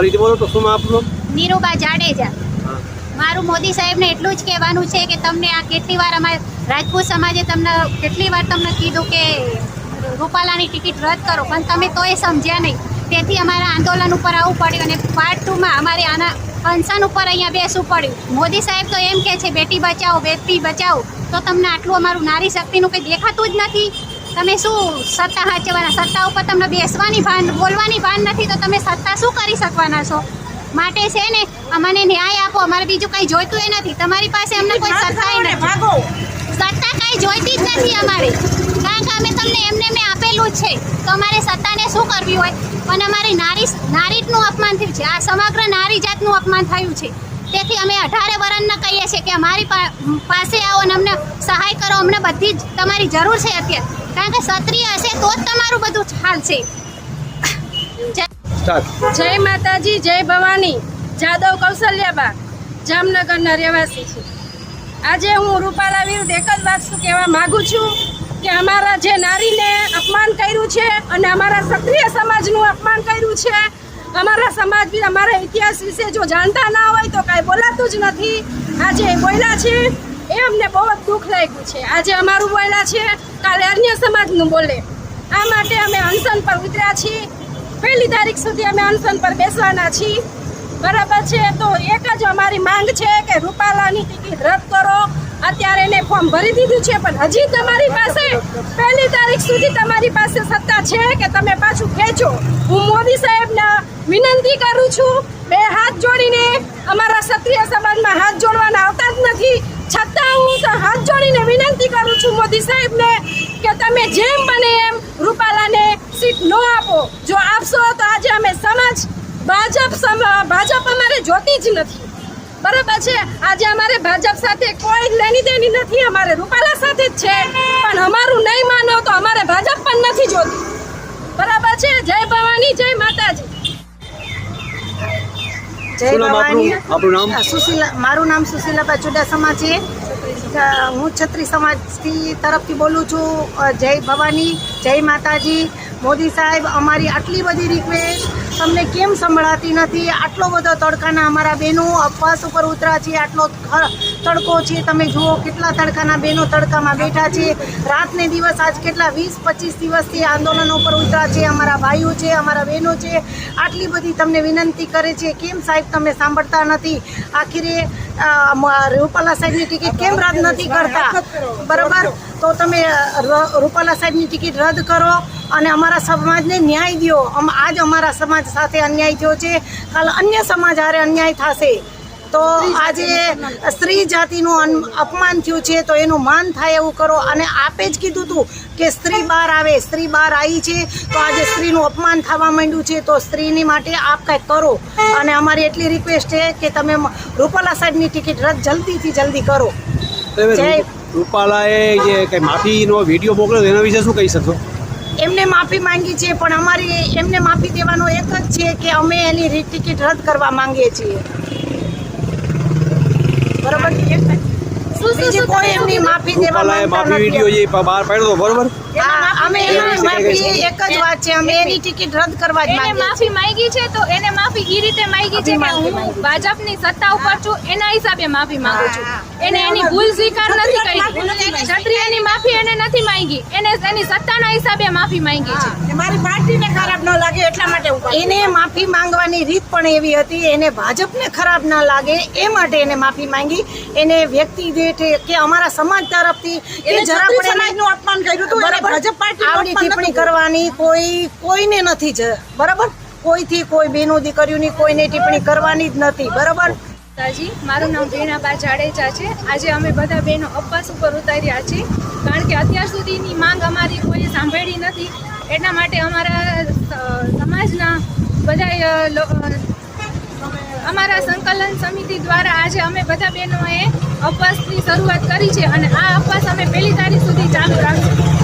ફરીથી બોલો તો શું આપણું નીરુબા જાડેજા। મારું મોદી સાહેબને એટલું જ કહેવાનું છે કે તમને આ કેટલી વાર અમારા રાજપૂત સમાજે તમને કેટલી વાર તમને કીધું કે રૂપાલાની ટિકિટ રદ કરો, પણ તમે તોય સમજ્યા નહીં। તેથી અમારા આંદોલન ઉપર આવવું પડ્યું અને પાર્ટ 2માં અમારે આના અનશન ઉપર અહીંયા બેસવું પડ્યું। મોદી સાહેબ તો એમ કહે છે બેટી બચાવો, તો તમને આટલું અમારું નારી શક્તિનું કંઈ દેખાતું જ નથી। તમે શું સત્તા હાચવાના? સત્તા ઉપર તમને બેસવાની ભાન, બોલવાની ભાન નથી, તો તમે સત્તા શું કરી શકવાના છો? માટે છે ને અમને ન્યાય આપો, અમારે બીજું કંઈ જોઈતું એ નથી। તમારી પાસે અમને કોઈ સત્તા નથી, સત્તા કાંઈ જોઈતી જ નથી અમારે, કારણ કે અમે તમને એમને મેં આપેલું જ છે। તો અમારે સત્તાને શું કરવી હોય, પણ અમારી નારીનું અપમાન થયું છે, આ સમગ્ર નારી જાતનું અપમાન થયું છે। તેથી અમે 18 વર્ષના કહીએ છીએ કે અમારી પાસે આવો અને અમને સહાય કરો, અમને બધી જ તમારી જરૂર છે અત્યારે, કારણ કે ક્ષત્રિય હશે તો જ તમારું બધું ચાલશે। જય માતાજી, જય ભવાની। જાદવ કૌશલ્યાબા, જામનગરના રહેવાસી છું। આજે હું રૂપાલા વિરુદ્ધ એક જ વાત શું કહેવા માગું છું કે અમારા જે નારીને અપમાન કર્યું છે અને અમારા ક્ષત્રિય સમાજનું અપમાન કર્યું છે, અમારા સમાજ બી અમારા ઇતિહાસ વિશે જો જાણતા ના હોય તો કાંઈ બોલાતું જ નથી। આજે બોલ્યા છે એ અમને બહુ જ દુઃખ લાગ્યું છે। આજે અમારું બોલ્યા છે, કાલે અન્ય સમાજનું બોલે, આ માટે અમે અનશન પર ઉતર્યા છીએ। 1 તારીખ સુધી અમે અનશન પર બેસવાના છીએ, બરાબર છે। તો એક જ અમારી માંગ છે કે રૂપાલાની ટિકિટ રદ કરો। અત્યારે એને ફોર્મ ભરી દીધું છે, પણ હજી તમારી પાસે 1 તારીખ સુધી તમારી પાસે સત્તા છે કે તમે પાછું ખેંચો। હું મોદી સાહેબને વિનંતી કરું છું, 2 હાથ જોડીને, અમારા ક્ષત્રિય સમાજમાં હાથ જોડવાના આવતા જ નથી, છતાં હું હાથ જોડીને વિનંતી કરું છું મોદી સાહેબને કે તમે જેમ બને એમ રૂપાલાને સીટ ન આપો। જો આપશો તો આજે અમે સમાજ ભાજપ અમારે જોતી જ નથી, બરાબર છે। આજે અમારે ભાજપ સાથે કોઈ લેની દેની નથી, અમારે રૂપાલા સાથે જ છે, પણ અમારું નહીં માનો તો અમારે ભાજપ પણ નથી જોતી, બરાબર છે। જય ભવાની, જય માતાજી। જય ભવાની। આપણું નામ? સુશીલા, મારું નામ સુશીલાબા ચુડાસમા છે। હું ક્ષત્રિય સમાજથી તરફથી બોલું છું। જય ભવાની, જય માતાજી। મોદી સાહેબ, અમારી આટલી બધી રિક્વેસ્ટ તમને કેમ સંભળાતી નથી? આટલો બધો તડકાના અમારા બહેનો ઉપવાસ ઉપર ઉતરા છે, આટલો તડકો છે, તમે જુઓ કેટલા તડકાના બહેનો તડકામાં બેઠા છે, રાત ને દિવસ આજ કેટલા 20-25 દિવસથી આંદોલનો ઉપર ઉતરા છે, અમારા ભાઈઓ છે, અમારા બહેનો છે, આટલી બધી તમને વિનંતી કરે છે, કેમ સાહેબ તમે સાંભળતા નથી? આખરે રૂપાલા સાહેબની ટિકિટ કેમ રદ નથી કરતા? બરાબર, તો તમે રૂપાલા સાહેબની ટિકિટ રદ કરો અને અમારા સમાજને ન્યાય દો। આજ અમારા સમાજ સાથે અન્યાય થયો છે, કાલ અન્ય સમાજ હારે અન્યાય થશે। તો આજે સ્ત્રી જાતિનું અપમાન થયું છે, તો એનું માન થાય એવું કરો। અને આપે જ કીધું હતું કે સ્ત્રી બહાર આવે, સ્ત્રી બહાર આવી છે, તો આજે સ્ત્રીનું અપમાન થવા માંડ્યું છે, તો સ્ત્રીની માટે આપ કંઈક કરો। અને અમારી એટલી રિક્વેસ્ટ છે કે તમે રૂપાલા સાહેબની ટિકિટ રદ જલ્દીથી જલ્દી કરો। જય રૂપાલાએ જે કંઈ માફીનો વિડીયો મોકલ્યો એના વિશે શું કહી શકશો? એમને માફી માંગી છે, પણ અમારી એમને માફી દેવાનો એક જ છે કે અમે એની ટિકિટ રદ કરવા માંગીએ છીએ, બરાબર? બીજી કોઈ એમની માફી દેવા રૂપાલાએ માંગતા માફી વિડીયો નથી। જે બહાર પાડ્યો હતો, બરોબર? અમે એની માફી એક જ વાત છે, અમે એની ટિકિટ રદ કરવા જ એને માંગીએ માફી માંગી છે, તો એને માફી એ રીતે માંગી છે કે હું ભાજપની સત્તા ઉપર છું, એના હિસાબે માફી માંગુ છું। એને એની ભૂલ સ્વીકાર નથી કરી, ક્ષત્રિયની માફી એને નથી માંગી, એને એની સત્તાના હિસાબે માફી માંગી છે। મારી પાર્ટીને ખરાબ ન લાગે એટલા માટે એને માફી માંગવાની રીત પણ એવી હતી, એને ભાજપને ખરાબ ન લાગે એ માટે એને માફી માંગી। એને વ્યક્તિ દીઠ કે અમારા સમાજ તરફથી કે જરા પણ સમાજનું અપમાન કર્યું હતું, ભાજપ પાર્ટી આવડી ટિપ્પણી કરવાની કોઈને નથી જ, બરાબર? કોઈથી કોઈ બેનો દીકરીઓની કોઈને ટિપ્પણી કરવાની જ નથી, બરાબર? મારું નામ વીણાબા જાડેજા છે। આજે અમે બધા બહેનો ઉપવાસ ઉપર ઉતાર્યા છીએ, કારણ કે અત્યાર સુધીની માંગ અમારી કોઈ સાંભળી નથી, એટલા માટે અમારા સમાજના બધા અમારા સંકલન સમિતિ દ્વારા આજે અમે બધા બહેનોએ ઉપવાસની શરૂઆત કરી છે અને આ ઉપવાસ અમે 1 તારીખ સુધી ચાલુ રાખીશું।